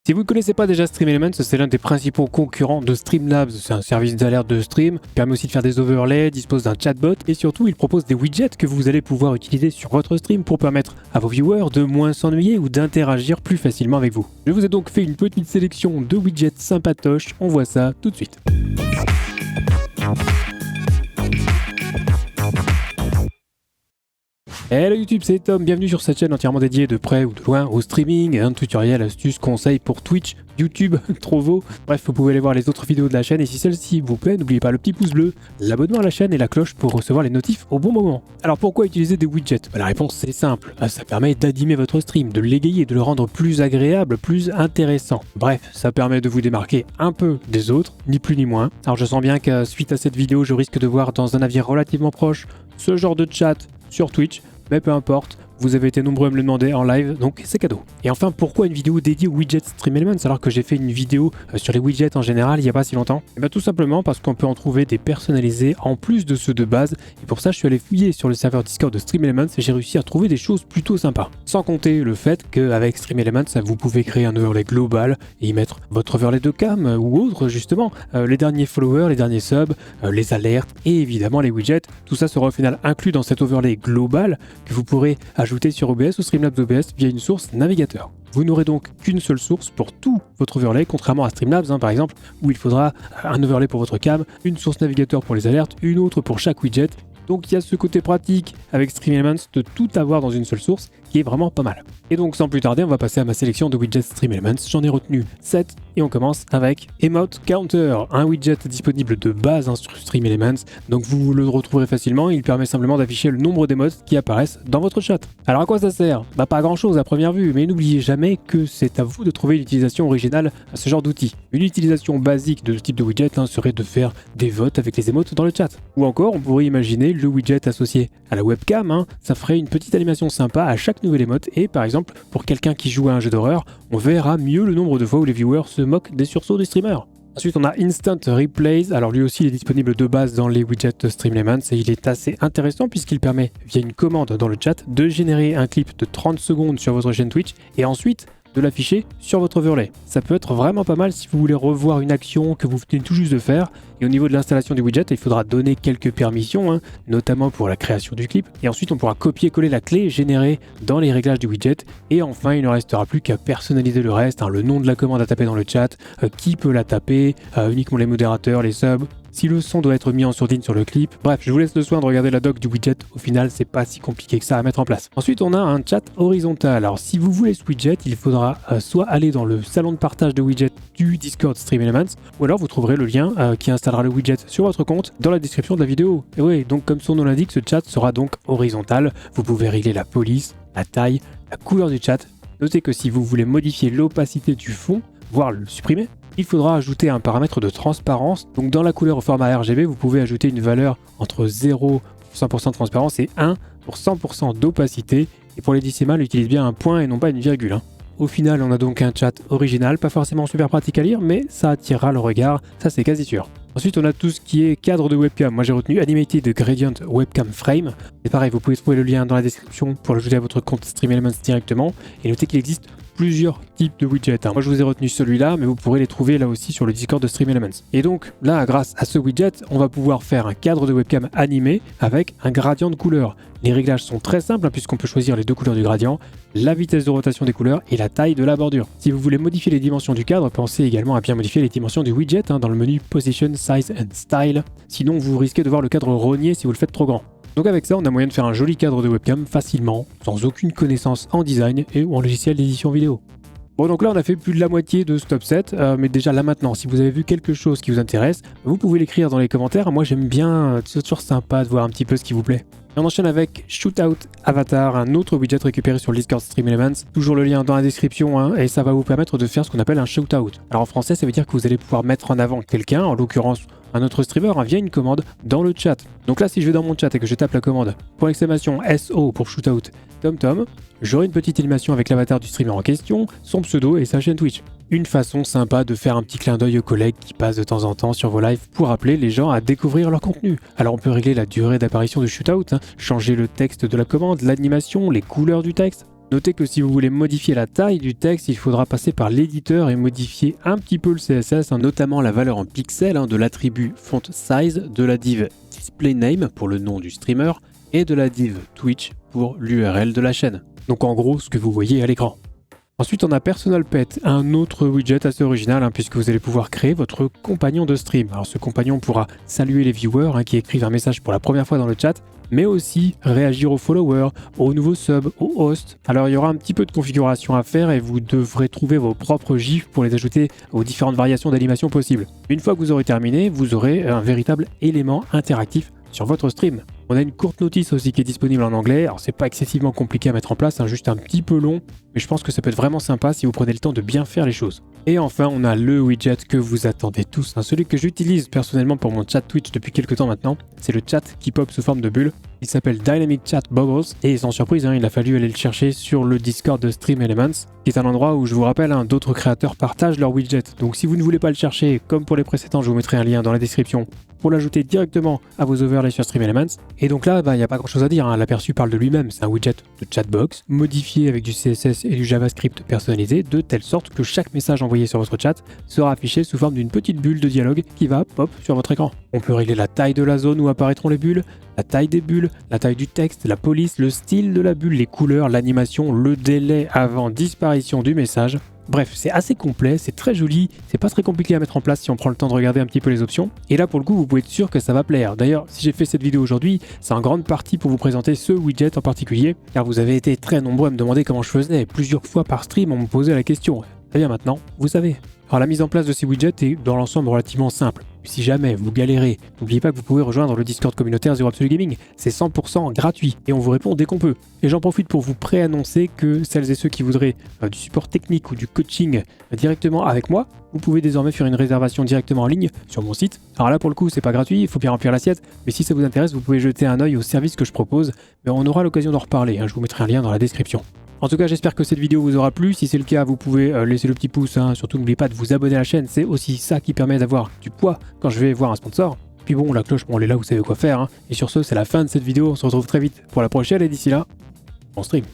Si vous ne connaissez pas déjà StreamElements, c'est l'un des principaux concurrents de Streamlabs. C'est un service d'alerte de stream, permet aussi de faire des overlays, dispose d'un chatbot et surtout il propose des widgets que vous allez pouvoir utiliser sur votre stream pour permettre à vos viewers de moins s'ennuyer ou d'interagir plus facilement avec vous. Je vous ai donc fait une petite sélection de widgets sympatoches, on voit ça tout de suite. Hello YouTube, c'est Tom, bienvenue sur cette chaîne entièrement dédiée de près ou de loin au streaming, un tutoriel, astuces, conseils pour Twitch, YouTube, Trovo, bref vous pouvez aller voir les autres vidéos de la chaîne et si celle-ci vous plaît, n'oubliez pas le petit pouce bleu, l'abonnement à la chaîne et la cloche pour recevoir les notifs au bon moment. Alors pourquoi utiliser des widgets? La réponse c'est simple, ça permet d'animer votre stream, de l'égayer, de le rendre plus agréable, plus intéressant. Bref, ça permet de vous démarquer un peu des autres, ni plus ni moins. Alors je sens bien que suite à cette vidéo, je risque de voir dans un avis relativement proche ce genre de chat sur Twitch. Mais peu importe, vous avez été nombreux à me le demander en live, donc c'est cadeau. Et enfin, pourquoi une vidéo dédiée aux widgets StreamElements alors que j'ai fait une vidéo sur les widgets en général il n'y a pas si longtemps? Et bien tout simplement parce qu'on peut en trouver des personnalisés en plus de ceux de base, et pour ça je suis allé fouiller sur le serveur Discord de StreamElements et j'ai réussi à trouver des choses plutôt sympas. Sans compter le fait qu'avec StreamElements, vous pouvez créer un overlay global et y mettre votre overlay de cam ou autre justement, les derniers followers, les derniers subs, les alertes et évidemment les widgets. Tout ça sera au final inclus dans cet overlay global que vous pourrez ajouter sur OBS ou Streamlabs OBS via une source navigateur. Vous n'aurez donc qu'une seule source pour tout votre overlay, contrairement à Streamlabs par exemple, où il faudra un overlay pour votre cam, une source navigateur pour les alertes, une autre pour chaque widget. Donc il y a ce côté pratique avec StreamElements de tout avoir dans une seule source qui est vraiment pas mal. Et donc sans plus tarder, on va passer à ma sélection de widgets StreamElements. J'en ai retenu 7 et on commence avec Emote Counter, un widget disponible de base sur StreamElements. Donc vous le retrouverez facilement, il permet simplement d'afficher le nombre d'émotes qui apparaissent dans votre chat. Alors à quoi ça sert? Pas grand chose à première vue, mais n'oubliez jamais que c'est à vous de trouver l'utilisation originale à ce genre d'outil. Une utilisation basique de ce type de widget serait de faire des votes avec les émotes dans le chat. Ou encore, on pourrait imaginer le widget associé à la webcam, ça ferait une petite animation sympa à chaque nouvelle émote et par exemple pour quelqu'un qui joue à un jeu d'horreur, on verra mieux le nombre de fois où les viewers se moquent des sursauts du streamer. Ensuite on a Instant Replays, alors lui aussi il est disponible de base dans les widgets de StreamElements et il est assez intéressant puisqu'il permet via une commande dans le chat de générer un clip de 30 secondes sur votre chaîne Twitch et ensuite de l'afficher sur votre overlay. Ça peut être vraiment pas mal si vous voulez revoir une action que vous venez tout juste de faire. Et au niveau de l'installation du widget, il faudra donner quelques permissions, notamment pour la création du clip. Et ensuite, on pourra copier-coller la clé générée dans les réglages du widget. Et enfin, il ne restera plus qu'à personnaliser le reste, le nom de la commande à taper dans le chat, qui peut la taper, uniquement les modérateurs, les subs, si le son doit être mis en sourdine sur le clip. Bref, je vous laisse le soin de regarder la doc du widget. Au final, c'est pas si compliqué que ça à mettre en place. Ensuite, on a un chat horizontal. Alors, si vous voulez ce widget, il faudra soit aller dans le salon de partage de widgets du Discord StreamElements, ou alors vous trouverez le lien qui installera le widget sur votre compte dans la description de la vidéo. Et oui, donc comme son nom l'indique, ce chat sera donc horizontal. Vous pouvez régler la police, la taille, la couleur du chat. Notez que si vous voulez modifier l'opacité du fond, voire le supprimer, il faudra ajouter un paramètre de transparence. Donc dans la couleur au format RGB, vous pouvez ajouter une valeur entre 0 pour 100% de transparence et 1 pour 100% d'opacité. Et pour les décimales, utilise bien un point et non pas une virgule. Au final, on a donc un chat original, pas forcément super pratique à lire, mais ça attirera le regard, ça c'est quasi sûr. Ensuite, on a tout ce qui est cadre de webcam. Moi, j'ai retenu Animated Gradient Webcam Frame. C'est pareil, vous pouvez trouver le lien dans la description pour l'ajouter à votre compte StreamElements directement. Et notez qu'il existe plusieurs types de widgets. Moi, je vous ai retenu celui-là, mais vous pourrez les trouver là aussi sur le Discord de StreamElements. Et donc, là, grâce à ce widget, on va pouvoir faire un cadre de webcam animé avec un gradient de couleur. Les réglages sont très simples puisqu'on peut choisir les deux couleurs du gradient, la vitesse de rotation des couleurs et la taille de la bordure. Si vous voulez modifier les dimensions du cadre, pensez également à bien modifier les dimensions du widget dans le menu Position, Size and Style. Sinon, vous risquez de voir le cadre rogner si vous le faites trop grand. Donc avec ça, on a moyen de faire un joli cadre de webcam facilement, sans aucune connaissance en design et ou en logiciel d'édition vidéo. Bon, donc là on a fait plus de la moitié de ce top 7, mais déjà là maintenant, si vous avez vu quelque chose qui vous intéresse, vous pouvez l'écrire dans les commentaires. Moi j'aime bien, c'est toujours sympa de voir un petit peu ce qui vous plaît. Et on enchaîne avec Shootout Avatar, un autre widget récupéré sur le Discord StreamElements. Toujours le lien dans la description, et ça va vous permettre de faire ce qu'on appelle un shootout. Alors en français, ça veut dire que vous allez pouvoir mettre en avant quelqu'un, en l'occurrence un autre streamer, via une commande dans le chat. Donc là, si je vais dans mon chat et que je tape la commande !SO pour shootout TomTom, j'aurai une petite animation avec l'avatar du streamer en question, son pseudo et sa chaîne Twitch. Une façon sympa de faire un petit clin d'œil aux collègues qui passent de temps en temps sur vos lives pour appeler les gens à découvrir leur contenu. Alors on peut régler la durée d'apparition du shootout, changer le texte de la commande, l'animation, les couleurs du texte. Notez que si vous voulez modifier la taille du texte, il faudra passer par l'éditeur et modifier un petit peu le CSS, notamment la valeur en pixels de l'attribut font size, de la div display name pour le nom du streamer et de la div Twitch pour l'URL de la chaîne. Donc en gros, ce que vous voyez à l'écran. Ensuite, on a Personal Pet, un autre widget assez original puisque vous allez pouvoir créer votre compagnon de stream. Alors ce compagnon pourra saluer les viewers qui écrivent un message pour la première fois dans le chat, mais aussi réagir aux followers, aux nouveaux subs, aux hosts. Alors il y aura un petit peu de configuration à faire et vous devrez trouver vos propres gifs pour les ajouter aux différentes variations d'animation possibles. Une fois que vous aurez terminé, vous aurez un véritable élément interactif sur votre stream. On a une courte notice aussi qui est disponible en anglais, alors c'est pas excessivement compliqué à mettre en place, juste un petit peu long, mais je pense que ça peut être vraiment sympa si vous prenez le temps de bien faire les choses. Et enfin, on a le widget que vous attendez tous, celui que j'utilise personnellement pour mon chat Twitch depuis quelques temps maintenant, c'est le chat qui pop sous forme de bulle. Il s'appelle Dynamic Chat Bubbles et sans surprise, il a fallu aller le chercher sur le Discord de Stream Elements, qui est un endroit où je vous rappelle, d'autres créateurs partagent leur widget. Donc si vous ne voulez pas le chercher, comme pour les précédents, je vous mettrai un lien dans la description pour l'ajouter directement à vos overlays sur Stream Elements. Et donc là, il n'y a pas grand chose à dire, l'aperçu parle de lui-même, c'est un widget de chatbox modifié avec du CSS et du JavaScript personnalisé de telle sorte que chaque message envoyé sur votre chat sera affiché sous forme d'une petite bulle de dialogue qui va pop sur votre écran. On peut régler la taille de la zone où apparaîtront les bulles, la taille des bulles, la taille du texte, la police, le style de la bulle, les couleurs, l'animation, le délai avant disparition du message. Bref, c'est assez complet, c'est très joli, c'est pas très compliqué à mettre en place si on prend le temps de regarder un petit peu les options. Et là pour le coup, vous pouvez être sûr que ça va plaire. D'ailleurs, si j'ai fait cette vidéo aujourd'hui, c'est en grande partie pour vous présenter ce widget en particulier, car vous avez été très nombreux à me demander comment je faisais. Plusieurs fois par stream, on me posait la question. Très bien, maintenant, vous savez. Alors la mise en place de ces widgets est dans l'ensemble relativement simple. Si jamais vous galérez, n'oubliez pas que vous pouvez rejoindre le Discord communautaire Zero Absolute Gaming. C'est 100% gratuit et on vous répond dès qu'on peut. Et j'en profite pour vous préannoncer que celles et ceux qui voudraient du support technique ou du coaching directement avec moi, vous pouvez désormais faire une réservation directement en ligne sur mon site. Alors là pour le coup c'est pas gratuit, il faut bien remplir l'assiette, mais si ça vous intéresse vous pouvez jeter un œil aux services que je propose, mais on aura l'occasion d'en reparler, je vous mettrai un lien dans la description. En tout cas, j'espère que cette vidéo vous aura plu. Si c'est le cas, vous pouvez laisser le petit pouce. Surtout, n'oubliez pas de vous abonner à la chaîne. C'est aussi ça qui permet d'avoir du poids quand je vais voir un sponsor. Puis bon, la cloche, elle est là, vous savez quoi faire. Et sur ce, c'est la fin de cette vidéo. On se retrouve très vite pour la prochaine. Et d'ici là, bon stream.